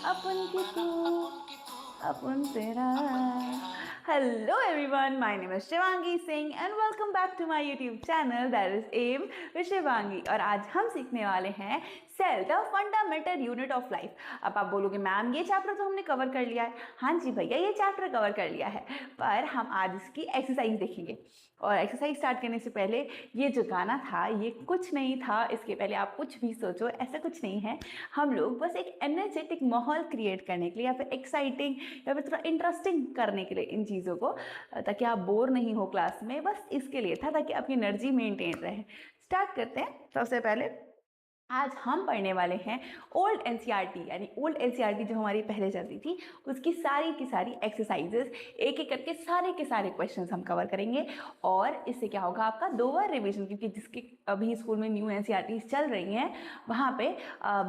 अपन की तू अपन तेरा। Hello everyone, my name is Shivangi Singh and welcome back to my YouTube channel that is AIM with Shivangi। और आज हम सीखने वाले हैं cell the fundamental unit of life. अब आप बोलोगे मैम ये चैप्टर तो हमने कवर कर लिया है। हाँ जी भैया, ये चैप्टर कवर कर लिया है, पर हम आज इसकी एक्सरसाइज देखेंगे। और एक्सरसाइज स्टार्ट करने से पहले ये जो गाना था ये कुछ नहीं था, इसके पहले आप कुछ भी सोचो, ऐसा कुछ नहीं है। हम लोग बस एक एनर्जेटिक माहौल क्रिएट करने के लिए या फिर एक्साइटिंग या फिर थोड़ा इंटरेस्टिंग करने के लिए इन चीज़ों को, ताकि आप बोर नहीं हो क्लास में, बस इसके लिए था, ताकि आपकी एनर्जी मेंटेन रहे। स्टार्ट करते हैं। सबसे पहले आज हम पढ़ने वाले हैं ओल्ड एनसीईआरटी, यानी ओल्ड एनसीईआरटी जो हमारी पहले चलती थी उसकी सारी की सारी एक्सरसाइजेस, एक एक करके सारे के सारे क्वेश्चंस हम कवर करेंगे। और इससे क्या होगा, आपका 2 बार रिवीजन, क्योंकि जिसके अभी स्कूल में न्यू एनसीईआरटी चल रही हैं वहाँ पे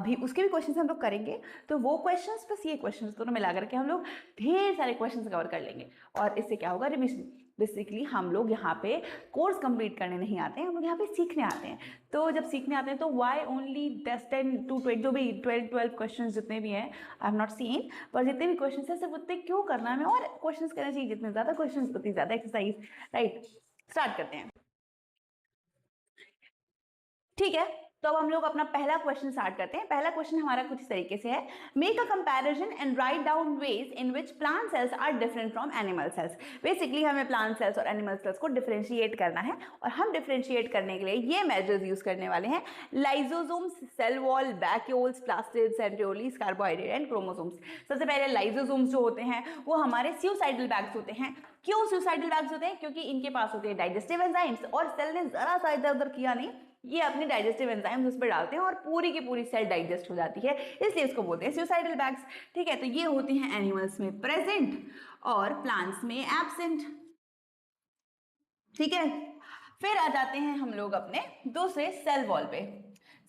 भी उसके भी क्वेश्चन हम लोग करेंगे। तो वो क्वेश्चन प्लस ये क्वेश्चन दोनों मिला करके हम लोग ढेर सारे क्वेश्चन कवर कर लेंगे। और इससे क्या होगा, रिविजन। बेसिकली हम लोग यहाँ पे कोर्स कंप्लीट करने नहीं आते हैं, हम लोग यहाँ पे सीखने आते हैं। तो जब सीखने आते हैं तो वाई ओनली 10 to 20 जो भी 12 क्वेश्चन जितने भी हैं, आई हैव नॉट सीन, पर जितने भी क्वेश्चन हैं सिर्फ उतने क्यों करना है हमें, और क्वेश्चन करना चाहिए, जितने ज़्यादा क्वेश्चन उतनी ज़्यादा एक्सरसाइज। राइट, स्टार्ट करते हैं। ठीक है, तो अब हम लोग अपना पहला क्वेश्चन स्टार्ट करते हैं। पहला क्वेश्चन हमारा कुछ इस तरीके से है, make a comparison and write down ways in which plant cells are different from animal cells. Basically हमें प्लांट सेल्स और एनिमल सेल्स को डिफरेंशिएट करना है, और हम डिफरेंशिएट करने के लिए ये मेजर्स यूज करने वाले हैं, lysosomes, cell wall, vacuoles, plastid, centrioles, carbohydrate and chromosomes. सबसे पहले लाइजोसोम्स जो होते हैं वो हमारे सुसाइडल बैग्स होते हैं। क्यों सुसाइडल बैग्स होते हैं? क्योंकि इनके पास होते हैं डाइजेस्टिव एंजाइम्स, और सेल ने जरा सा इधर उधर किया नहीं, ये अपने डाइजेस्टिव एंजाइम्स उस पर डालते हैं और पूरी की पूरी सेल डाइजेस्ट हो जाती है, इसलिए इसको बोलते हैं सुसाइडल बैग्स। ठीक है, तो ये होती हैं एनिमल्स में प्रेजेंट और प्लांट्स में एब्सेंट। ठीक है, फिर आ जाते हैं हम लोग अपने दूसरे सेल वॉल पे।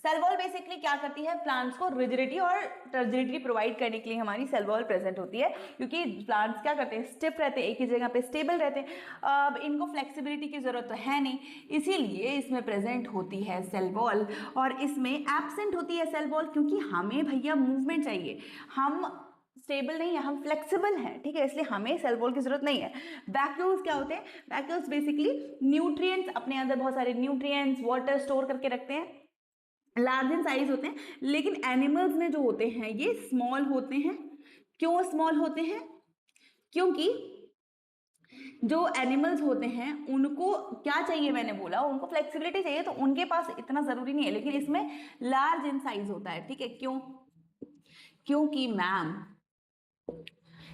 सेल वॉल बेसिकली क्या करती है, प्लांट्स को रिजिडिटी और टर्जिडिटी प्रोवाइड करने के लिए हमारी सेल वॉल प्रेजेंट होती है, क्योंकि प्लांट्स क्या करते हैं, स्टिफ रहते हैं, एक ही जगह पे स्टेबल रहते हैं। अब इनको फ्लेक्सिबिलिटी की जरूरत तो है नहीं, इसीलिए इसमें प्रेजेंट होती है सेल वॉल, और इसमें एब्सेंट होती है सेल वॉल, क्योंकि हमें भैया मूवमेंट चाहिए, हम स्टेबल नहीं है, हम फ्लेक्सिबल हैं। ठीक है, इसलिए हमें सेल वॉल की जरूरत नहीं है। वैक्यूल्स क्या होते हैं? वैक्यूल्स बेसिकली न्यूट्रिएंट्स, अपने अंदर बहुत सारे न्यूट्रिएंट्स, वाटर स्टोर करके रखते हैं, लार्ज इन साइज होते हैं। लेकिन एनिमल्स में जो होते हैं ये स्मॉल होते हैं। क्यों स्मॉल होते हैं? क्योंकि जो एनिमल्स होते हैं उनको क्या चाहिए, मैंने बोला उनको फ्लेक्सिबिलिटी चाहिए, तो उनके पास इतना जरूरी नहीं है, लेकिन इसमें लार्ज इन साइज होता है। ठीक है, क्यों? क्योंकि मैम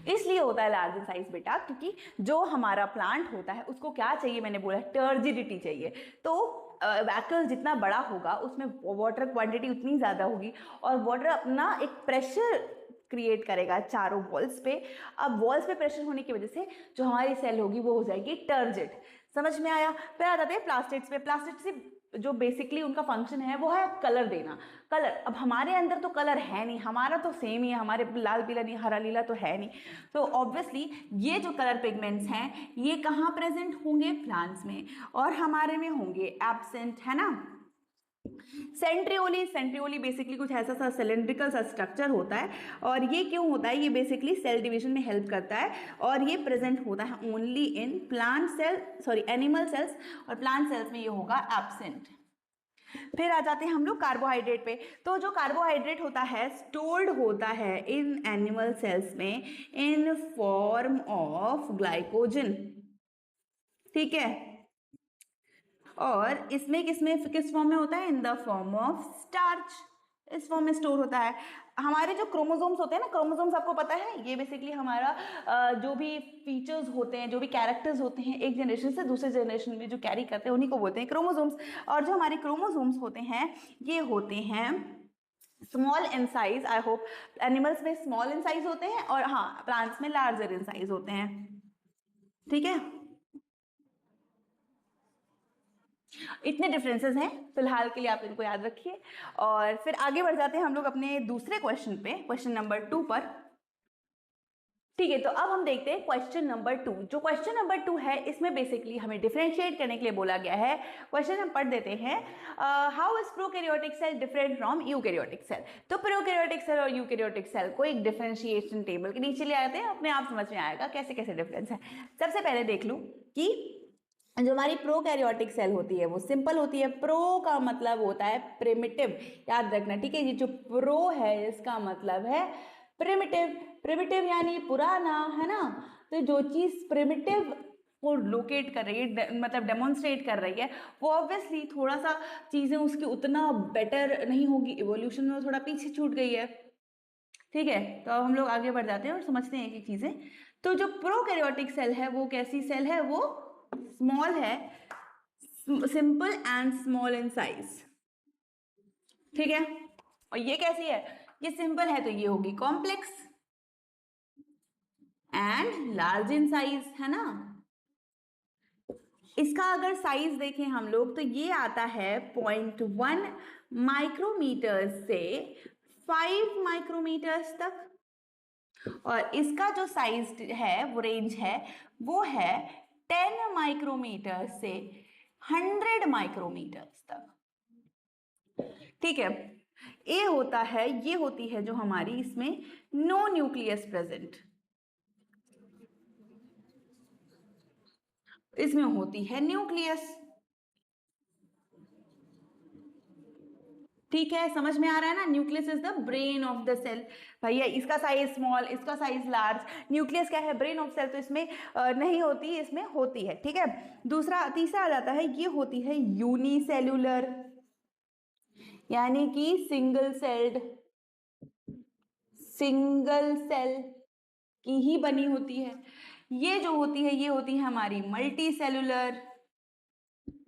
इसलिए होता है लार्ज इन साइज बेटा, क्योंकि जो हमारा प्लांट होता है उसको क्या चाहिए, मैंने बोला टर्जिडिटी चाहिए। तो वैक्यूल जितना बड़ा होगा उसमें वाटर क्वांटिटी उतनी ज़्यादा होगी, और वाटर अपना एक प्रेशर क्रिएट करेगा चारों वॉल्स पे। अब वॉल्स पे प्रेशर होने की वजह से जो हमारी सेल होगी वो हो जाएगी टर्जिड। समझ में आया? फिर आ जाते हैं प्लास्टिड्स पे। प्लास्टिड्स से जो बेसिकली उनका फंक्शन है वो है कलर देना। कलर, अब हमारे अंदर तो कलर है नहीं, हमारा तो सेम ही है, हमारे लाल पीला नहीं, हरा नीला तो है नहीं, तो ऑब्वियसली ये जो कलर पिगमेंट्स हैं ये कहाँ प्रेजेंट होंगे? प्लांट्स में, और हमारे में होंगे एब्सेंट, है ना। सेंट्रियोली, सेंट्रियोली बेसिकली कुछ ऐसा सा सिलेंड्रिकल सा स्ट्रक्चर होता है, और ये क्यों होता है? ये बेसिकली सेल डिवीजन में हेल्प करता है, और ये प्रेजेंट होता है only in plant cell, sorry animal cells, और प्लांट सेल्स में ये होगा एब्सेंट। फिर आ जाते हैं हम लोग कार्बोहाइड्रेट पे। तो जो कार्बोहाइड्रेट होता है स्टोर्ड होता है इन एनिमल सेल्स में इन फॉर्म ऑफ ग्लाइकोजन। ठीक है, और इसमें किस फॉर्म में होता है? In the form of starch, इस फॉर्म में स्टोर होता है। हमारे जो क्रोमोसोम्स होते हैं ना, क्रोमोसोम्स आपको पता है ये बेसिकली हमारा जो भी फीचर्स होते हैं, जो भी कैरेक्टर्स होते हैं, एक जनरेशन से दूसरे जनरेशन में जो कैरी करते हैं उन्हीं को बोलते हैं क्रोमोसोम्स। और जो हमारे क्रोमोसोम्स होते हैं ये होते हैं small in size. I hope animals में स्मॉल इन साइज होते हैं, और हाँ प्लांट्स में लार्जर इन साइज होते हैं। ठीक है, इतने डिफरेंसेस हैं फिलहाल के लिए, आप इनको याद रखिए। और फिर आगे बढ़ जाते हैं हम लोग अपने दूसरे क्वेश्चन पे, क्वेश्चन नंबर 2 पर। ठीक है, तो अब हम देखते हैं क्वेश्चन नंबर 2। जो क्वेश्चन नंबर 2 है, इसमें बेसिकली हमें डिफरेंशिएट करने के लिए बोला गया है। क्वेश्चन हम पढ़ देते हैं। How is prokaryotic cell different from eukaryotic cell. तो प्रोकैरियोटिक सेल और यूकैरियोटिक सेल को एक डिफरेंशिएशन टेबल के नीचे ले आते हैं, अपने आप समझ में आएगा कैसे कैसे डिफरेंस है। सबसे पहले देख लूं कि जो हमारी प्रोकैरियोटिक सेल होती है वो सिंपल होती है। प्रो का मतलब होता है प्रिमिटिव, याद रखना, ठीक है। ये जो प्रो है इसका मतलब है प्रिमिटिव। प्रिमिटिव यानी पुराना, है ना। तो जो चीज प्रिमिटिव को लोकेट कर रही है, मतलब डेमोन्स्ट्रेट कर रही है, वो ऑब्वियसली थोड़ा सा चीजें उसकी उतना बेटर नहीं होगी, इवोल्यूशन में थोड़ा पीछे छूट गई है। ठीक है, तो अब हम लोग आगे बढ़ जाते हैं और समझते हैं एक चीजें। तो जो प्रोकैरियोटिक सेल है वो कैसी सेल है, वो स्मॉल है, simple and small in size. ठीक है, और ये कैसी है, ये सिंपल है तो ये होगी complex and large in size, है ना। इसका अगर साइज देखें हम लोग तो ये आता है 0.1 माइक्रोमीटर से 5 माइक्रोमीटर्स तक, और इसका जो साइज है, वो रेंज है, वो है 10 माइक्रोमीटर से 100 माइक्रोमीटर्स तक। ठीक है, ये होता है, ये होती है जो हमारी इसमें नो न्यूक्लियस प्रेजेंट, इसमें होती है न्यूक्लियस। ठीक है, समझ में आ रहा है ना। Nucleus is the brain of the cell. भैया इसका साइज स्मॉल, इसका साइज लार्ज, न्यूक्लियस क्या है, ब्रेन ऑफ सेल, तो इसमें नहीं होती, इसमें होती है। ठीक है, तीसरा आ जाता है, ये होती है यूनिसेल्यूलर, यानी कि सिंगल सेल की ही बनी होती है। ये जो होती है, ये होती है हमारी मल्टी सेलुलर,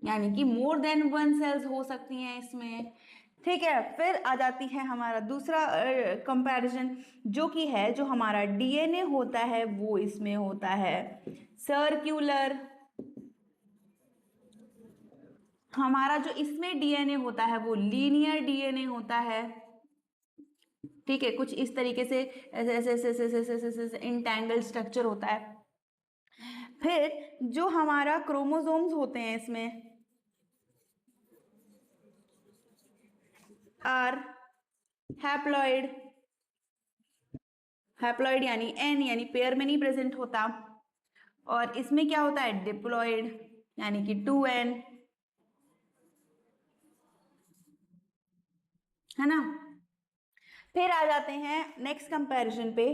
यानी कि मोर देन 1 सेल्स हो सकती हैं इसमें। ठीक है, फिर आ जाती है हमारा दूसरा कंपैरिजन, जो कि है जो हमारा डीएनए होता है वो इसमें होता है सर्क्यूलर। हमारा जो इसमें डीएनए होता है वो लीनियर डीएनए होता है। ठीक है, कुछ इस तरीके से ऐसे इंटैंगल्ड स्ट्रक्चर होता है। फिर जो हमारा क्रोमोसोम्स होते हैं इसमें आर हैप्लॉइड, हैप्लॉइड यानी एन, यानी पेयर में नहीं प्रेजेंट होता। और इसमें क्या होता है, डिप्लॉइड, यानी कि 2n, है ना। फिर आ जाते हैं नेक्स्ट कंपैरिजन पे,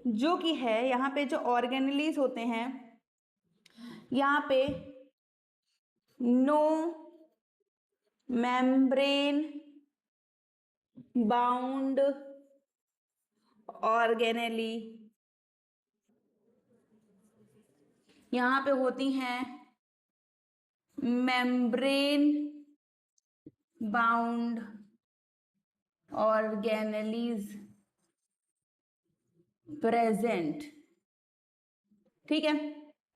जो कि है यहाँ पे जो ऑर्गेनेलीज होते हैं, यहाँ पे नो मेम्ब्रेन बाउंड ऑर्गेनेली, यहाँ पे होती हैं मेम्ब्रेन बाउंड ऑर्गेनेलीज प्रेजेंट। ठीक है,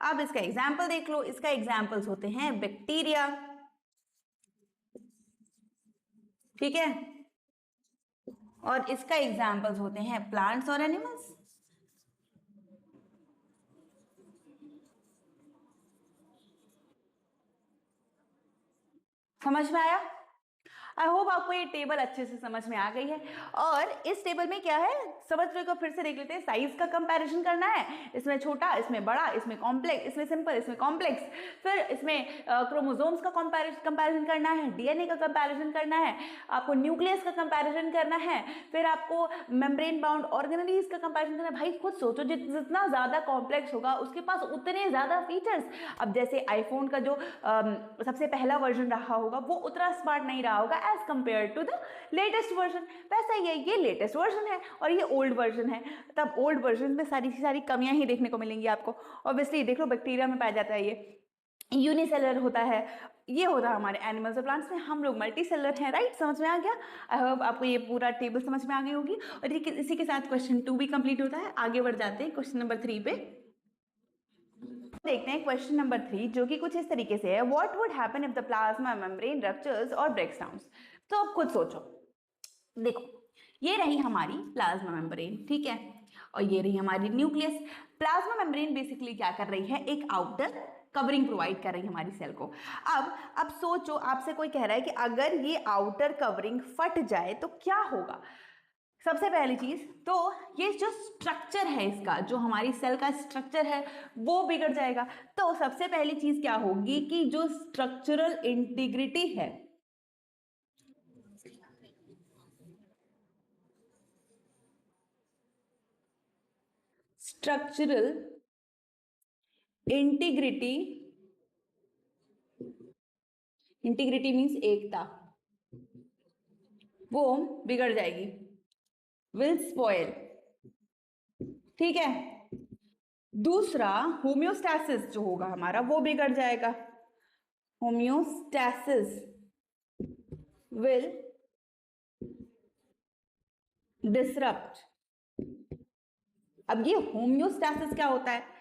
अब इसका एग्जाम्पल देख लो। इसका एग्जाम्पल्स होते हैं बैक्टीरिया, ठीक है, और इसका एग्जाम्पल्स होते हैं प्लांट्स और एनिमल्स। समझ में आया? आई होप आपको ये टेबल अच्छे से समझ में आ गई है। और इस टेबल में क्या है, समझने को फिर से देख लेते हैं। साइज का कंपैरिजन करना है, इसमें छोटा, इसमें बड़ा, इसमें कॉम्प्लेक्स, इसमें सिंपल, इसमें कॉम्प्लेक्स। फिर इसमें क्रोमोसोम्स का कंपैरिजन करना है, डीएनए का कंपैरिजन करना है, आपको न्यूक्लियस का कंपैरिजन करना है, फिर आपको मेम्ब्रेन बाउंड ऑर्गेनेलीज का कंपैरिजन करना है। भाई खुद सोचो, जितना ज्यादा कॉम्प्लेक्स होगा उसके पास उतने ज्यादा फीचर्स। अब जैसे आईफोन का जो सबसे पहला वर्जन रहा होगा वो उतना स्मार्ट नहीं रहा होगा as compare to the latest version, वैसा ही है, ये लेटेस्ट वर्जन है और ये ओल्ड वर्जन है। तब ओल्ड वर्जन में सारी कमियां ही देखने को मिलेंगी आपको। ऑब्वियसली देख लो, बैक्टीरिया में पाया जाता है ये यूनिसेलर होता है, ये होता है हमारे एनिमल्स और प्लांट्स में। हम लोग मल्टी सेलर हैं, राइट? समझ में आ गया? आई होप आपको ये पूरा टेबल समझ में आ गई होगी। और इसी के साथ क्वेश्चन 2 भी कंप्लीट होता है। आगे बढ़ जाते हैं क्वेश्चन नंबर 3 पे। देखते हैं क्वेश्चन नंबर 3, जो कि कुछ इस तरीके से है। What would happen if the plasma membrane ruptures और ब्रेक्स डाउन? तो अब खुद सोचो, देखो ये रही हमारी प्लाज्मा मेम्ब्रेन, ठीक है, और ये रही हमारी न्यूक्लियस। प्लाज्मा मेम्ब्रेन बेसिकली क्या कर रही है, एक आउटर कवरिंग प्रोवाइड कर रही है हमारी सेल को। अब सोचो, आपसे कोई कह रहा है कि अगर ये आउटर कवरिंग फट जाए तो क्या होगा। सबसे पहली चीज तो ये जो स्ट्रक्चर है इसका, जो हमारी सेल का स्ट्रक्चर है वो बिगड़ जाएगा। तो सबसे पहली चीज क्या होगी कि जो स्ट्रक्चरल इंटीग्रिटी है, स्ट्रक्चरल इंटीग्रिटी, इंटीग्रिटी मीन्स एकता, वो बिगड़ जाएगी, विल स्पॉइल। ठीक है। दूसरा, होम्योस्टैसिस जो होगा हमारा वो बिगड़ जाएगा, होम्योस्टैसिस विल डिसरप्ट। अब ये होम्योस्टैसिस क्या होता है,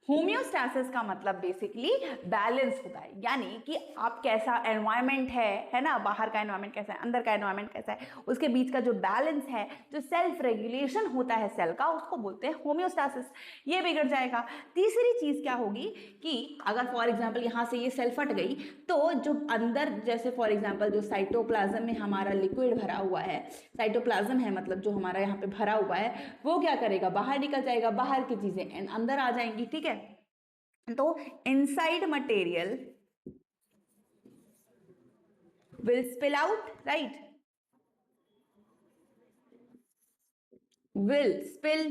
होम्योस्टैसिस का मतलब बेसिकली बैलेंस होता है, यानी कि आप कैसा एनवायरनमेंट है ना, बाहर का एनवायरनमेंट कैसा है, अंदर का एनवायरनमेंट कैसा है, उसके बीच का जो बैलेंस है, जो सेल्फ रेगुलेशन होता है सेल का, उसको बोलते हैं होम्योस्टैसिस। ये बिगड़ जाएगा। तीसरी चीज क्या होगी कि अगर फॉर एग्जाम्पल यहाँ से ये सेल फट गई तो जो अंदर, जैसे फॉर एग्जाम्पल जो साइटोप्लाज्म में हमारा लिक्विड भरा हुआ है, साइटोप्लाज्म है मतलब जो हमारा यहाँ पे भरा हुआ है, वो क्या करेगा, बाहर निकल जाएगा, बाहर की चीजें अंदर आ जाएंगी। ठीक है। तो inside material will spill out, right? Will spill,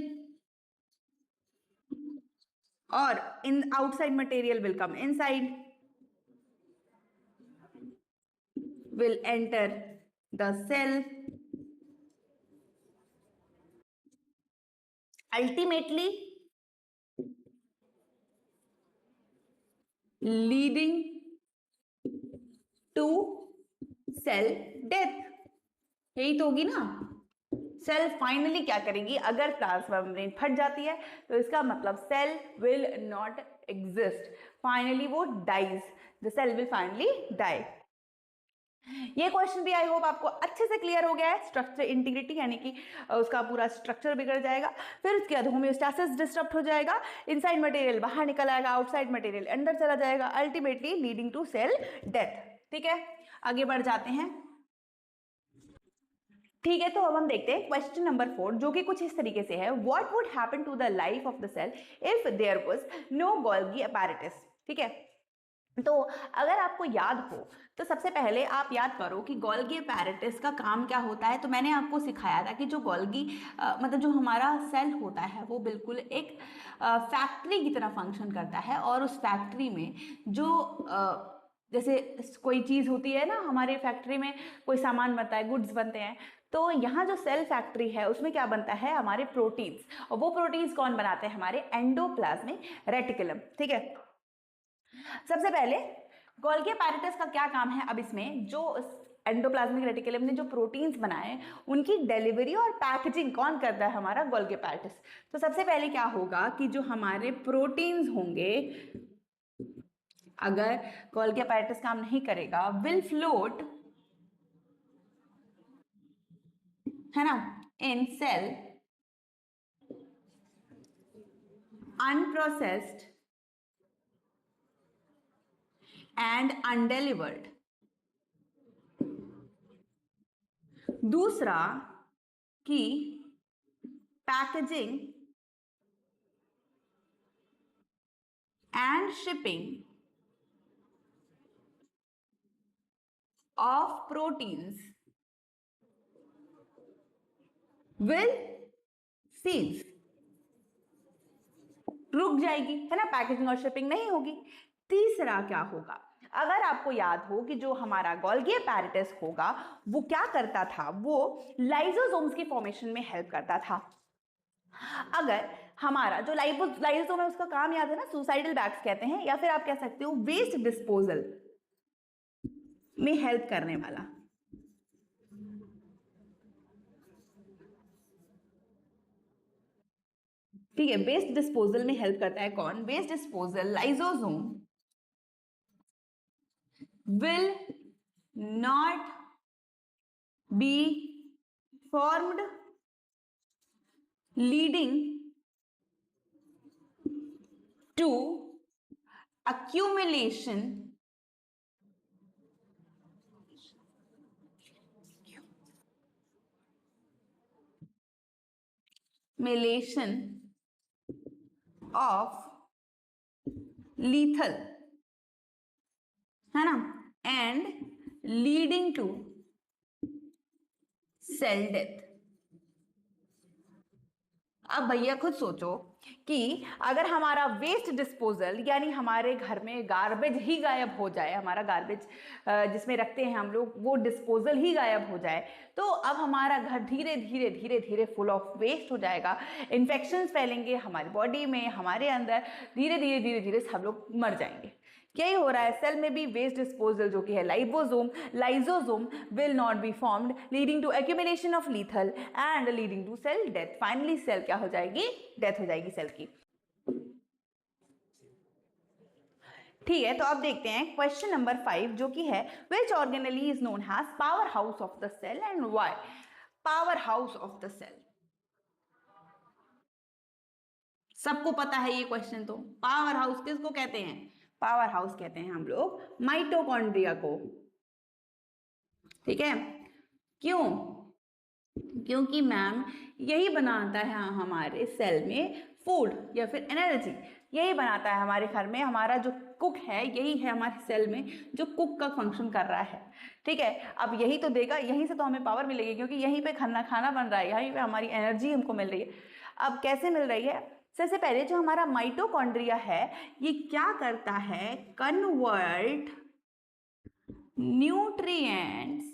or in outside material will come inside, will enter the cell, ultimately leading to cell death। यही तो होगी ना। सेल फाइनली क्या करेगी, अगर प्लाज्मा मेम्ब्रेन फट जाती है तो इसका मतलब cell will not exist, finally वो dies, the cell will finally die. ये क्वेश्चन भी आई होप आपको अच्छे से क्लियर हो गया है। स्ट्रक्चर इंटीग्रिटी यानी कि उसका पूरा स्ट्रक्चर बिगड़ जाएगा, फिर उसके बाद होम्योस्टैसिस डिस्टर्ब हो जाएगा, इनसाइड मटेरियल बाहर निकल आएगा, आउटसाइड मटेरियल अंदर चला जाएगा, ultimately leading to cell death. ठीक है, आगे बढ़ जाते हैं। ठीक है, तो अब हम देखते हैं क्वेश्चन नंबर 4, जो कि कुछ इस तरीके से है, what would happen to the life of the cell if there was no Golgi apparatus. ठीक है, तो अगर आपको याद हो तो सबसे पहले आप याद करो कि गोल्गी अपैरेटस का काम क्या होता है। तो मैंने आपको सिखाया था कि जो गोल्गी मतलब जो हमारा सेल होता है वो बिल्कुल एक फैक्ट्री की तरह फंक्शन करता है, और उस फैक्ट्री में जो जैसे कोई चीज़ होती है ना, हमारे फैक्ट्री में कोई सामान बनता है, गुड्स बनते हैं, तो यहाँ जो सेल फैक्ट्री है उसमें क्या बनता है, हमारे प्रोटीन्स, और वो प्रोटीन्स कौन बनाते हैं, हमारे एंडोप्लाज्मिक रेटिकुलम। ठीक है, सबसे पहले गोल्गी अपैरेटस का क्या काम है। अब इसमें जो एंडोप्लाज्मिक रेटिकुलम ने जो प्रोटीन्स बनाए उनकी डिलीवरी और पैकेजिंग कौन करता है, हमारा गोल्गी अपैरेटस। तो सबसे पहले क्या होगा कि जो हमारे प्रोटीन्स होंगे, अगर गोल्गी अपैरेटस काम नहीं करेगा, विल फ्लोट, है ना, इन सेल अनप्रोसेस्ड एंड अनडिलीवर्ड। दूसरा कि packaging and shipping of proteins will cease, रुक जाएगी, है ना, पैकेजिंग और शिपिंग नहीं होगी। तीसरा क्या होगा, अगर आपको याद हो कि जो हमारा गोल्गी अपैरेटस होगा वो क्या करता था, वो लाइसोसोम्स की फॉर्मेशन में हेल्प करता था। अगर हमारा जो लाइसोसोम है उसका काम याद है ना, सुसाइडल बैग्स कहते हैं, या फिर आप कह सकते हो वेस्ट डिस्पोजल में हेल्प करने वाला। ठीक है, वेस्ट डिस्पोजल में हेल्प करता है कौन, waste disposal lysosome will not be formed leading to accumulation of lethal, है ना, and leading to cell death। अब भैया खुद सोचो कि अगर हमारा वेस्ट डिस्पोजल यानी हमारे घर में गार्बेज ही गायब हो जाए, हमारा गार्बेज जिसमें रखते हैं हम लोग वो डिस्पोजल ही गायब हो जाए, तो अब हमारा घर धीरे धीरे धीरे धीरे फुल ऑफ वेस्ट हो जाएगा, इन्फेक्शंस फैलेंगे हमारी बॉडी में, हमारे अंदर, धीरे धीरे धीरे धीरे सब लोग मर जाएंगे। यही हो रहा है सेल में भी। वेस्ट डिस्पोजल जो कि है lysosome will not be formed, leading to accumulation of lethal and leading to cell death. Finally cell क्या हो जाएगी, डेथ हो जाएगी सेल की। ठीक है, तो अब देखते हैं क्वेश्चन नंबर 5 जो कि है which organelle is known as power house of the cell and why. Power house of the cell सबको पता है ये क्वेश्चन। तो पावर हाउस किसको कहते हैं, पावर हाउस कहते हैं हम लोग माइटोकॉन्ड्रिया को। ठीक है, क्यों, क्योंकि मैम यही बनाता है हमारे सेल में फूड या फिर एनर्जी, यही बनाता है हमारे घर में। हमारा जो कुक है यही है हमारे सेल में जो कुक का फंक्शन कर रहा है। ठीक है, अब यही तो देगा, यहीं से तो हमें पावर मिलेगी क्योंकि यहीं पे खाना बन रहा है, यहीं पे हमारी एनर्जी हमको मिल रही है। अब कैसे मिल रही है, सबसे पहले जो हमारा माइटोकॉन्ड्रिया है ये क्या करता है, convert nutrients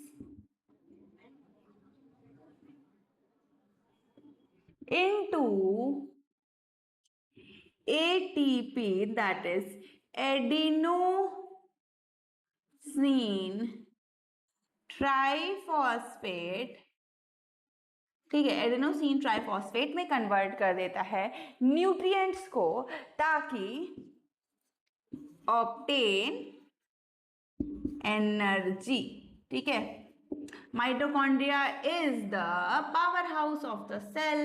into ATP, that is adenosine triphosphate. ठीक है, एडेनोसिन ट्राइफॉस्फेट में कन्वर्ट कर देता है न्यूट्रिएंट्स को ताकि ऑब्टेन एनर्जी। ठीक है, mitochondria is the power house of the cell.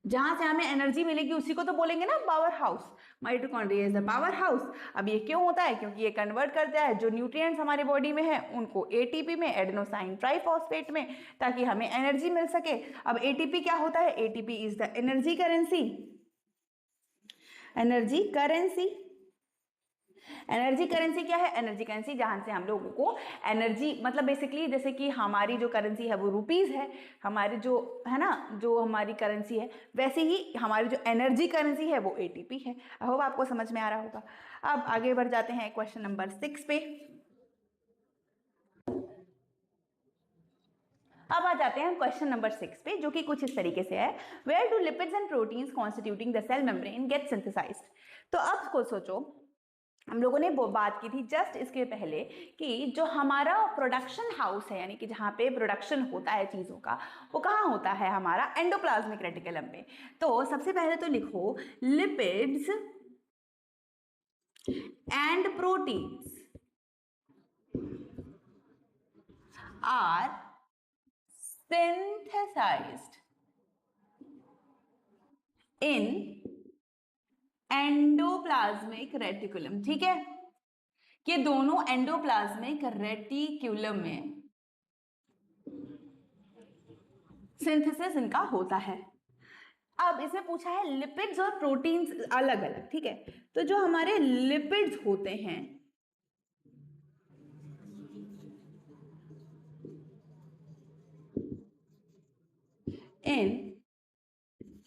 जहां से हमें एनर्जी मिलेगी उसी को तो बोलेंगे ना power house. Mitochondria is the power house. अब ये क्यों होता है, क्योंकि ये कन्वर्ट करता है जो न्यूट्रिएंट्स हमारे बॉडी में है उनको एटीपी में, एडेनोसाइन ट्राइफॉस्फेट में, ताकि हमें एनर्जी मिल सके। अब एटीपी क्या होता है, ATP is the energy currency. Energy currency, energy currency क्या है, एनर्जी करेंसी जहां से हम लोगों को एनर्जी, मतलब बेसिकली जैसे कि हमारी जो करेंसी है वो रुपीज है, हमारी जो है ना जो हमारी करेंसी है, वैसे ही हमारी जो एनर्जी करेंसी है वो एटीपी है। आई होप आपको समझ में आ रहा होगा। अब आगे बढ़ जाते हैं क्वेश्चन नंबर 6 पे। अब आ जाते हैं क्वेश्चन नंबर 6 पे जो कि कुछ इस तरीके से है, where do lipids and proteins constituting the cell membrane get synthesised. तो अब को सोचो, हम लोगों ने वो बात की थी जस्ट इसके पहले कि जो हमारा प्रोडक्शन हाउस है यानी कि जहाँ पे प्रोडक्शन होता है चीज़ों का, वो कहाँ होता है, हमारा एंडोप्लाज्मिक रेटिकुलम में। तो सबसे पहले तो लिखो lipids and proteins are synthesized in endoplasmic reticulum. ठीक है, ये दोनों एंडोप्लाज्मिक रेटिकुलम में सिंथेसिस इनका होता है। अब इसमें पूछा है लिपिड्स और प्रोटीन्स अलग अलग। ठीक है, तो जो हमारे लिपिड्स होते हैं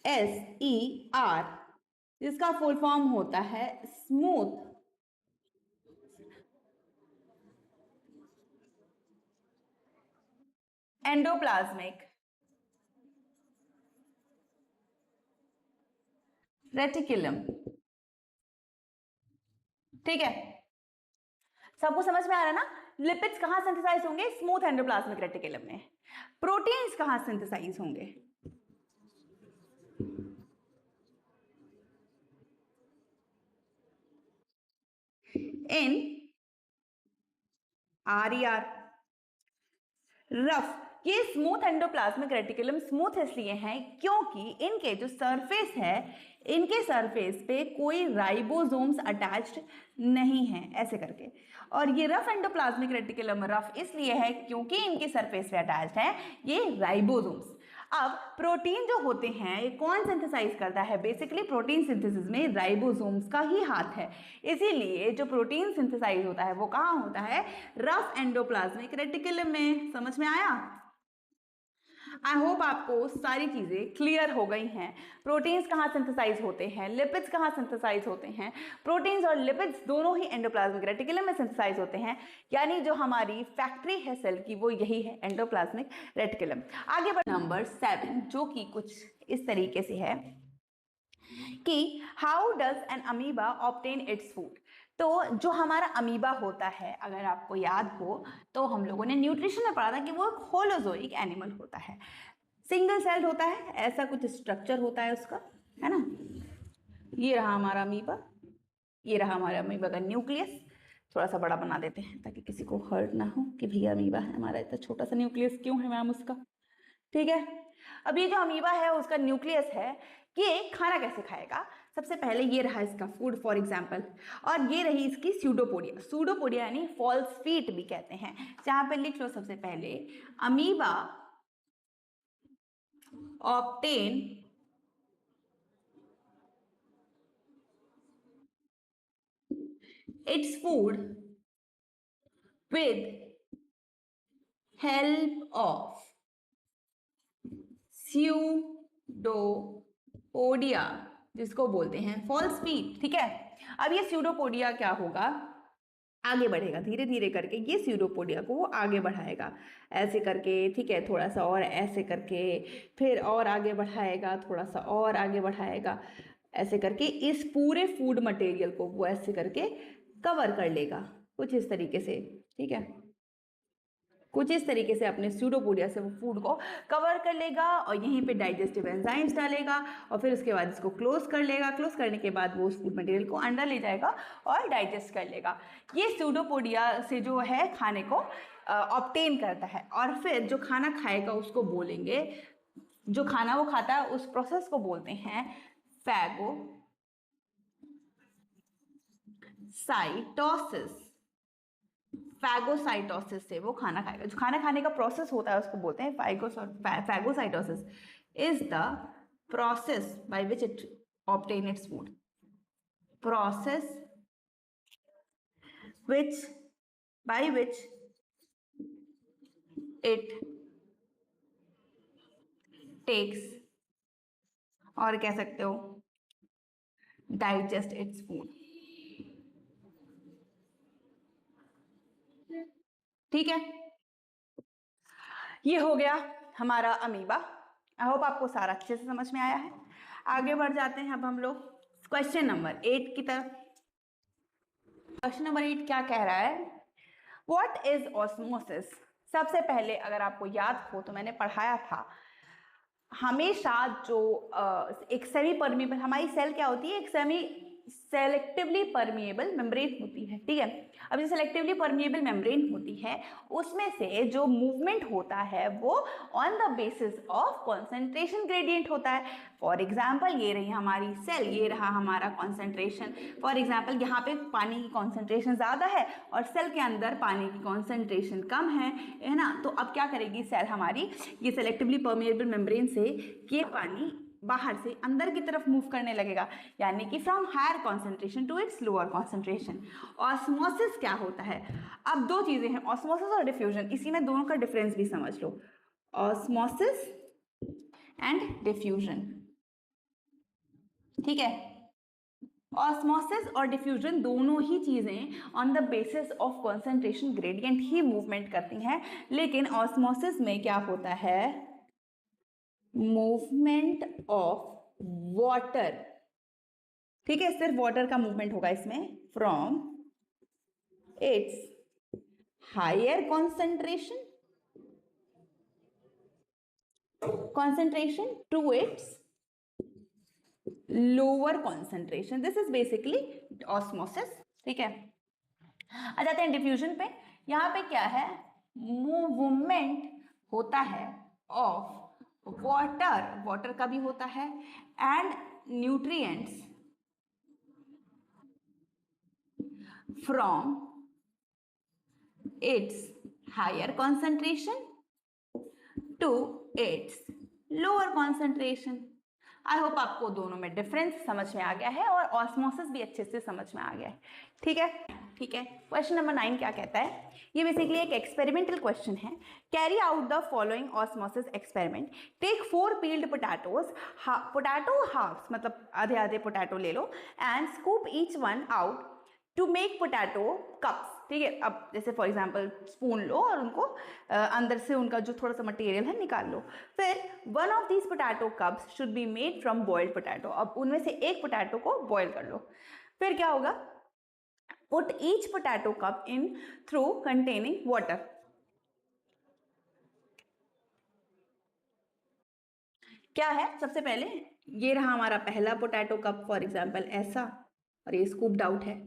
NSER, जिसका फुल फॉर्म होता है स्मूथ एंडोप्लाज्मिक रेटिकुलम। ठीक है, सबको समझ में आ रहा है ना। लिपिड्स कहां सिंथेसाइज होंगे, स्मूथ एंडोप्लाज्मिक रेटिकुलम में। प्रोटीन्स कहां सिंथेसाइज होंगे, इन RER रफ ये स्मूथ एंडोप्लाज्मिक रेटिकुलम स्मूथ इसलिए हैं क्योंकि इनके जो सरफेस है, इनके सरफेस पे कोई राइबोसोम्स अटैच्ड नहीं है ऐसे करके। और ये रफ एंडोप्लाज्मिक रेटिकुलम रफ इसलिए है क्योंकि इनके सरफेस पे अटैच्ड है ये राइबोसोम्स। अब प्रोटीन जो होते हैं ये कौन सिंथेसाइज करता है? बेसिकली प्रोटीन सिंथेसिस में राइबोसोम्स का ही हाथ है, इसीलिए जो प्रोटीन सिंथेसाइज होता है वो कहाँ होता है? रफ एंडोप्लाज्मिक रेटिकुलम में। समझ में आया? आई होप आपको सारी चीजें क्लियर हो गई हैं। प्रोटीन्स कहाँ सिंथेसाइज होते हैं, लिपिड्स कहाँ सिंथेसाइज होते हैं। प्रोटीन्स और लिपिड्स दोनों ही एंडोप्लाज्मिक रेटिकुलम में सिंथेसाइज होते हैं, यानी जो हमारी फैक्ट्री है सेल की वो यही है, एंडोप्लाज्मिक रेटिकुलम। आगे बढ़ नंबर 7 जो कि कुछ इस तरीके से है कि how does N amoeba obtain its food. तो जो हमारा अमीबा होता है, अगर आपको याद हो तो हम लोगों ने न्यूट्रिशन में पढ़ा था कि वो एक होलोजोइक एनिमल होता है, सिंगल सेल्ड होता है, ऐसा कुछ स्ट्रक्चर होता है उसका, है ना। ये रहा हमारा अमीबा, ये रहा हमारा अमीबा का न्यूक्लियस। थोड़ा सा बड़ा बना देते हैं ताकि किसी को हर्ट ना हो कि भैया अमीबा है हमारा, इतना छोटा सा न्यूक्लियस क्यों है मैम उसका, ठीक है। अब ये जो अमीबा है उसका न्यूक्लियस है, ये खाना कैसे खाएगा? सबसे पहले ये रहा इसका फूड फॉर एग्जाम्पल, और ये रही इसकी स्यूडोपोडिया। स्यूडोपोडिया यानी फॉल्स फीट भी कहते हैं, जहां पे लिख लो सबसे पहले amoeba obtain its food with help of pseudopodia, जिसको बोलते हैं फॉल्स फीट, ठीक है। अब ये स्यूडोपोडिया क्या होगा? आगे बढ़ेगा धीरे धीरे करके, ये स्यूडोपोडिया को वो आगे बढ़ाएगा ऐसे करके, ठीक है, थोड़ा सा और ऐसे करके, फिर और आगे बढ़ाएगा, थोड़ा सा और आगे बढ़ाएगा, ऐसे करके इस पूरे फूड मटेरियल को वो ऐसे करके कवर कर लेगा कुछ इस तरीके से, ठीक है। कुछ इस तरीके से अपने स्यूडोपोडिया से वो फूड को कवर कर लेगा और यहीं पे डाइजेस्टिव एंजाइम्स डालेगा और फिर उसके बाद इसको क्लोज कर लेगा। क्लोज करने के बाद वो उस फूड मटेरियल को अंदर ले जाएगा और डाइजेस्ट कर लेगा। ये स्यूडोपोडिया से जो है खाने को ऑब्टेन करता है, और फिर जो खाना खाएगा उसको बोलेंगे, जो खाना वो खाता है उस प्रोसेस को बोलते हैं फैगोसाइटोसिस। फैगोसाइटोसिस से वो खाना खाएगा। जो खाना खाने का प्रोसेस होता है उसको बोलते हैं phagocytosis is the process by which it obtain its food. Process by which it takes, और कह सकते हो डाइजेस्ट इट्स फूड, ठीक है। ये हो गया हमारा अमीबा। आई होप आपको सारा अच्छे से समझ में आया है। आगे बढ़ जाते हैं अब हम लोग क्वेश्चन नंबर 8 की तरफ। क्वेश्चन नंबर 8 क्या कह रहा है? What is osmosis. सबसे पहले अगर आपको याद हो तो मैंने पढ़ाया था, हमेशा जो एक सेमी परमिएबल, हमारी सेल क्या होती है, एक सेमी सेलेक्टिवली परमिएबल मेम्ब्रेन होती है, ठीक है। अब जो सेलेक्टिवली परमिएबल मेम्ब्रेन होती है उसमें से जो मूवमेंट होता है वो on the basis of concentration gradient होता है। फॉर एग्जाम्पल ये रही हमारी सेल, ये रहा हमारा कॉन्सेंट्रेशन। फॉर एग्जाम्पल यहाँ पे पानी की कॉन्सेंट्रेशन ज़्यादा है और सेल के अंदर पानी की कॉन्सेंट्रेशन कम है ना। तो अब क्या करेगी सेल हमारी, ये सेलेक्टिवली परमिएबल मेम्ब्रेन से ये पानी बाहर से अंदर की तरफ मूव करने लगेगा, यानी कि from higher concentration to its lower concentration. Osmosis क्या होता है? अब दो चीजें हैं, ऑस्मोसिस और डिफ्यूजन, इसी में दोनों का डिफरेंस भी समझ लो, ऑस्मोसिस एंड डिफ्यूजन, ठीक है। ऑस्मोसिस और डिफ्यूजन दोनों ही चीजें on the basis of concentration gradient he movement करती हैं, लेकिन ऑस्मोसिस में क्या होता है, मूवमेंट ऑफ वाटर, ठीक है, सिर्फ वाटर का मूवमेंट होगा इसमें, from its higher concentration to its lower concentration. This is basically osmosis, ठीक है। आ जाते हैं डिफ्यूजन पे। यहाँ पे क्या है, मूवमेंट होता है ऑफ वाटर, वाटर का भी होता है, and nutrients from its higher concentration to its lower concentration. I hope आपको दोनों में डिफरेंस समझ में आ गया है और ऑस्मोसिस भी अच्छे से समझ में आ गया है। ठीक है, ठीक है। क्वेश्चन नंबर 9 क्या कहता है? ये बेसिकली एक एक्सपेरिमेंटल क्वेश्चन है। Carry out the following osmosis experiment. Take 4 peeled potatoes, potato halves मतलब आधे आधे पोटैटो ले लो, and scoop each one out to make potato cups. ठीक है, अब जैसे फॉर एग्जाम्पल स्पून लो और उनको अंदर से उनका जो थोड़ा सा मटेरियल है निकाल लो। फिर one of these potato cups should be made from boiled potato. अब उनमें से एक पोटैटो को बॉयल कर लो। फिर क्या होगा? Put each potato cup in through containing water. क्या है? सबसे पहले ये रहा हमारा पहला पोटैटो कप, फॉर एग्जाम्पल ऐसा, और ये स्कूप्ड आउट है।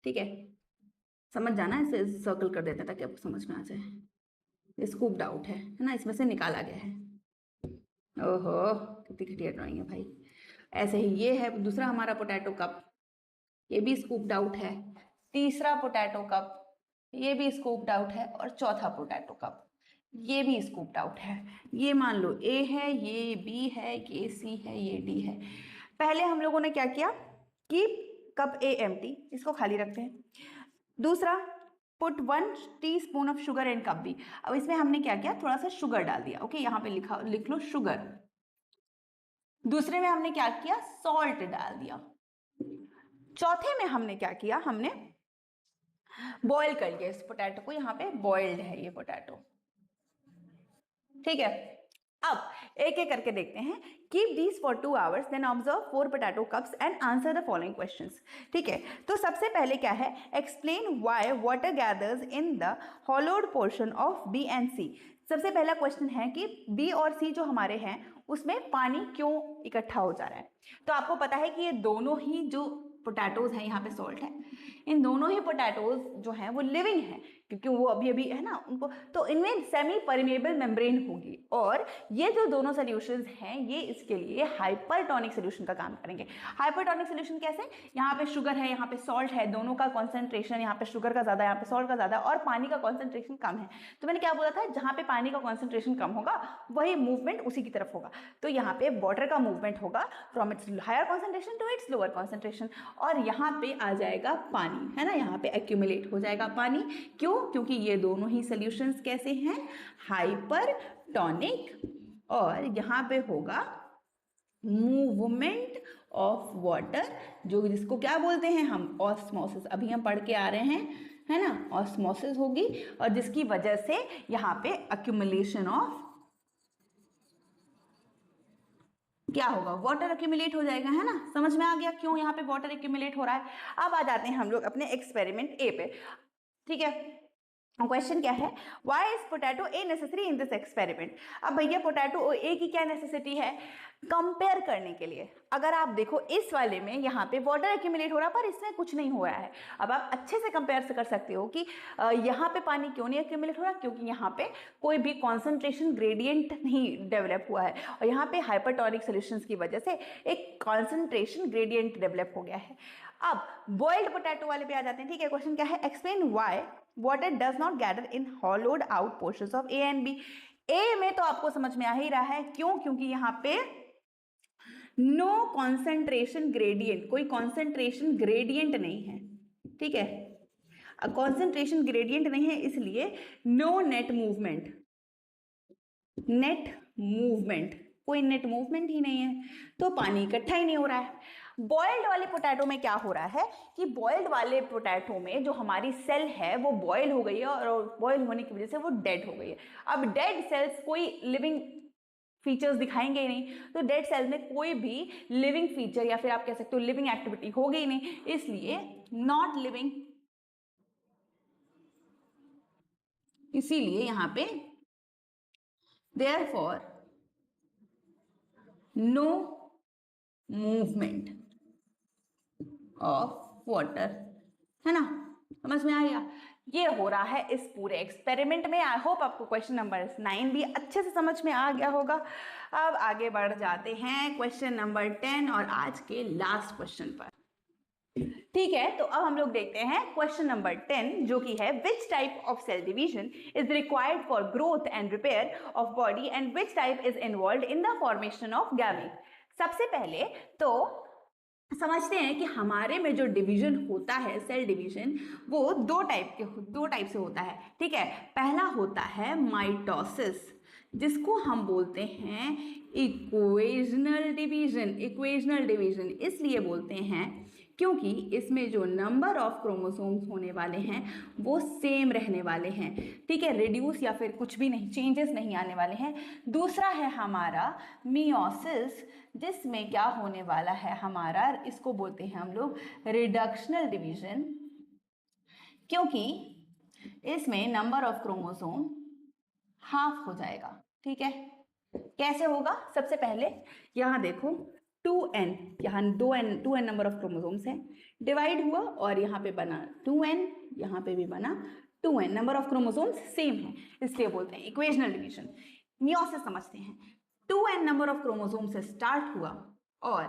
ठीक है, समझ जाना, इसे सर्कल कर देते हैं ताकि आपको समझ में आ जाए। ये स्कूप्ड आउट है ना, इसमें से निकाला गया है। ओहो, कितनी घटिया ड्राइंग है भाई। ऐसे ही ये है दूसरा हमारा पोटैटो कप, ये भी स्कूप्ड आउट है। तीसरा पोटैटो कप, ये भी स्कूप्ड आउट है। और चौथा पोटैटो कप, ये भी स्कूप्ड आउट है। ये मान लो ए है, ये बी है, ये सी है, ये डी है। पहले हम लोगों ने क्या किया कि कप ए एम्प्टी, इसको खाली रखते हैं। दूसरा, put 1 teaspoon of sugar in cup B. अब इसमें हमने क्या किया, थोड़ा सा शुगर डाल दिया। ओके, यहाँ पे लिख लो शुगर। दूसरे में हमने क्या किया, सॉल्ट डाल दिया। चौथे में हमने क्या किया, हमने बॉईल कर लिया इस पोटैटो को। यहाँ पे बॉइल्ड है ये पोटैटो। ठीक है, अब एक एक करके देखते हैं। Keep these for 2 hours, then observe 4 potato cups and answer the following questions. ठीक है, तो सबसे पहले क्या है, explain why water gathers in the hollowed portion of B and C. सबसे पहला क्वेश्चन है कि बी और सी जो हमारे हैं उसमें पानी क्यों इकट्ठा हो जा रहा है। तो आपको पता है कि ये दोनों ही जो पोटैटोज हैं, यहाँ पे सॉल्ट है, इन दोनों ही पोटैटोज जो हैं वो लिविंग हैं, क्योंकि वो अभी अभी है ना उनको, तो इनमें सेमी परमेबल मेम्ब्रेन होगी। और ये जो दोनों सोल्यूशंस हैं ये इसके लिए हाइपरटोनिक सोल्यूशन का काम करेंगे। हाइपरटोनिक सोल्यूशन कैसे? यहाँ पे शुगर है, यहाँ पे सॉल्ट है, दोनों का कॉन्सेंट्रेशन, यहाँ पे शुगर का ज़्यादा, यहाँ पे सॉल्ट का ज़्यादा, और पानी का कॉन्सेंट्रेशन कम है। तो मैंने क्या बोला था, जहाँ पे पानी का कॉन्सेंट्रेशन कम होगा वही मूवमेंट उसी की तरफ होगा। तो यहाँ पे वाटर का मूवमेंट होगा from its higher concentration to its lower concentration, और यहाँ पे आ जाएगा पानी, है ना, यहाँ पे एक्यूमुलेट हो जाएगा पानी। क्यों? क्योंकि ये दोनों ही सॉल्यूशंस कैसे हैं, हाइपरटोनिक, और यहाँ पे होगा मूवमेंट ऑफ वाटर, जो जिसको क्या बोलते हैं हम, ऑस्मोसिस। अभी हम पढ़ के आ रहे हैं, है ना, ऑस्मोसिस होगी, और जिसकी वजह से यहाँ पे अक्यूमुलेशन ऑफ क्या होगा, वाटर एक्यूमुलेट हो जाएगा, है ना। समझ में आ गया क्यों यहाँ पे वाटर एक्यूमुलेट हो रहा है। अब आ जाते हैं हम लोग अपने एक्सपेरिमेंट ए पे। ठीक है, क्वेश्चन क्या है, why is potato a necessary in this experiment. अब भैया पोटैटो ए की क्या नेसेसिटी है, कंपेयर करने के लिए। अगर आप देखो इस वाले में यहाँ पे वाटर एक्यूमुलेट हो रहा है पर इसमें कुछ नहीं हो रहा है। अब आप अच्छे से कंपेयर कर सकते हो कि यहाँ पे पानी क्यों नहीं एक्यूमुलेट हो रहा, क्योंकि यहाँ पे कोई भी कॉन्सेंट्रेशन ग्रेडियंट नहीं डेवलप हुआ है, और यहाँ पे हाइपरटोनिक सॉल्यूशंस की वजह से एक कॉन्सेंट्रेशन ग्रेडियंट डेवलप हो गया है। अब बॉइल्ड पोटैटो वाले पे आ जाते हैं। ठीक है, क्वेश्चन क्या है, explain why water does not gather in hollowed out portions of A and B. A में तो आपको समझ में आ ही रहा है, क्यों, क्योंकि यहाँ पे नो कॉन्सेंट्रेशन ग्रेडियंट, कोई कॉन्सेंट्रेशन ग्रेडियंट नहीं है। ठीक है, कॉन्सेंट्रेशन ग्रेडियंट नहीं है, इसलिए no net movement, net movement, कोई नेट मूवमेंट ही नहीं है, तो पानी इकट्ठा ही नहीं हो रहा है। बॉइल्ड वाले पोटैटो में क्या हो रहा है कि बॉइल्ड वाले पोटैटो में जो हमारी सेल है वो बॉइल हो गई है, और बॉइल होने की वजह से वो डेड हो गई है। अब डेड सेल्स कोई लिविंग फीचर्स दिखाएंगे ही नहीं, तो डेड सेल में कोई भी लिविंग फीचर या फिर आप कह सकते हो लिविंग एक्टिविटी होगी ही नहीं, इसलिए नॉट लिविंग, इसीलिए यहाँ पे therefore no movement of water, है ना, समझ में आ गया। ये हो रहा है इस पूरे एक्सपेरिमेंट में। आई होप आपको क्वेश्चन नंबर 9 भी अच्छे से समझ में आ गया होगा। अब आगे बढ़ जाते हैं क्वेश्चन नंबर 10 और आज के लास्ट क्वेश्चन पर। ठीक है, तो अब हम लोग देखते हैं क्वेश्चन नंबर 10, जो कि है which type of cell division is required for growth and repair of body and which type is involved in the formation of gamete. सबसे पहले तो समझते हैं कि हमारे में जो डिवीजन होता है, सेल डिवीजन, वो दो टाइप से होता है। ठीक है, पहला होता है माइटोसिस, जिसको हम बोलते हैं इक्वेशनल डिवीजन। इक्वेशनल डिवीजन इसलिए बोलते हैं क्योंकि इसमें जो नंबर ऑफ क्रोमोसोम्स होने वाले हैं वो सेम रहने वाले हैं। ठीक है, रिड्यूस या फिर कुछ भी नहीं, चेंजेस नहीं आने वाले हैं। दूसरा है हमारा मियोसिस, जिसमें क्या होने वाला है हमारा, इसको बोलते हैं हम लोग रिडक्शनल डिवीजन, क्योंकि इसमें नंबर ऑफ क्रोमोसोम हाफ हो जाएगा। ठीक है, कैसे होगा? सबसे पहले यहाँ देखो 2n, यहाँ 2n नंबर ऑफ क्रोमोसोम्स है, डिवाइड हुआ और यहाँ पे बना 2n, यहाँ पे भी बना 2n, number of chromosomes same है, इसलिए बोलते हैं इक्वेशनल डिवीजन। मियोसिस समझते हैं, 2n नंबर ऑफ क्रोमोसोम से स्टार्ट हुआ और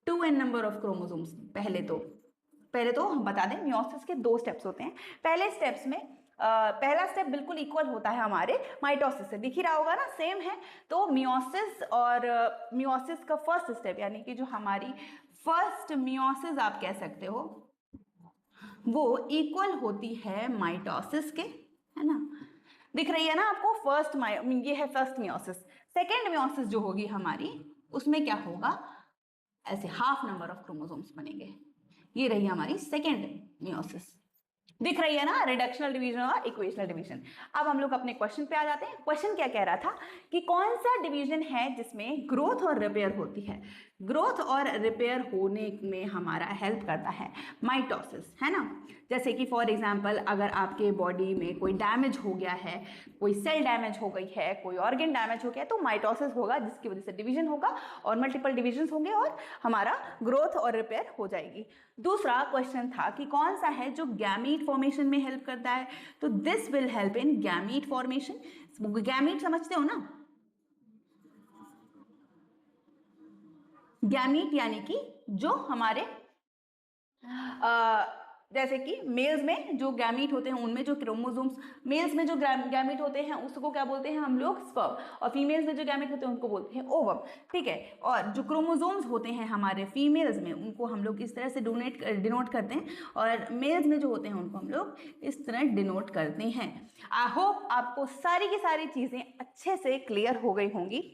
2n नंबर ऑफ क्रोमोसोम्स, पहले तो हम बता दें मियोसिस के 2 स्टेप्स होते हैं। पहले स्टेप्स में पहला स्टेप बिल्कुल इक्वल होता है हमारे माइटोसिस से, दिख ही रहा होगा ना, सेम है। तो मियोसिस और मियोसिस का फर्स्ट स्टेप, यानी कि जो हमारी फर्स्ट मियोसिस आप कह सकते हो, वो इक्वल होती है माइटोसिस के, है ना, दिख रही है ना आपको। ये है फर्स्ट मियोसिस। सेकेंड मियोसिस जो होगी हमारी, उसमें क्या होगा, ऐसे हाफ नंबर ऑफ क्रोमोसोम्स बनेंगे। ये रही हमारी सेकेंड मियोसिस, दिख रही है ना, रिडक्शनल डिवीजन और इक्वेशनल डिवीजन। अब हम लोग अपने क्वेश्चन पे आ जाते हैं। क्वेश्चन क्या कह रहा था कि कौन सा डिवीजन है जिसमें ग्रोथ और रिपेयर होती है। ग्रोथ और रिपेयर होने में हमारा हेल्प करता है माइटोसिस, है ना। जैसे कि फॉर एग्जांपल, अगर आपके बॉडी में कोई डैमेज हो गया है, कोई सेल डैमेज हो गई है, कोई ऑर्गन डैमेज हो गया, तो माइटोसिस होगा, जिसकी वजह से डिवीजन होगा और मल्टीपल डिविजन्स होंगे और हमारा ग्रोथ और रिपेयर हो जाएगी। दूसरा क्वेश्चन था कि कौन सा है जो गैमीट फॉर्मेशन में हेल्प करता है, तो this will help in gamete formation. Gamete समझते हो ना, गैमीट यानी कि जो हमारे जैसे कि मेल्स में जो गैमीट होते हैं, उनमें जो क्रोमोसोम्स, मेल्स में जो गैमीट होते हैं उसको क्या बोलते हैं हम लोग, स्पर्म, और फीमेल्स में जो गैमीट होते हैं उनको बोलते हैं ओवम। ठीक है, और जो क्रोमोसोम्स होते हैं हमारे फीमेल्स में, उनको हम लोग इस तरह से डिनोट करते हैं, और मेल्स में जो होते हैं उनको हम लोग इस तरह डिनोट करते हैं। आई होप आपको सारी की सारी चीज़ें अच्छे से क्लियर हो गई होंगी।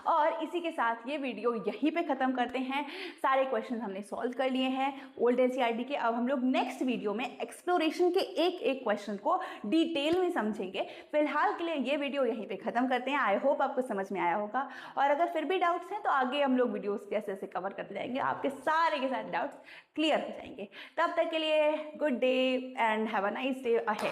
और इसी के साथ ये वीडियो यहीं पे ख़त्म करते हैं। सारे क्वेश्चन हमने सॉल्व कर लिए हैं ओल्ड एनसीईआरटी के। अब हम लोग नेक्स्ट वीडियो में एक्सप्लोरेशन के एक एक क्वेश्चन को डिटेल में समझेंगे। फिलहाल के लिए ये वीडियो यहीं पे ख़त्म करते हैं। आई होप आपको समझ में आया होगा, और अगर फिर भी डाउट्स हैं तो आगे हम लोग वीडियोज़ कैसे ऐसे कवर करते जाएंगे, आपके सारे के सारे डाउट्स क्लियर हो जाएंगे। तब तक के लिए good day and have a nice day ahead.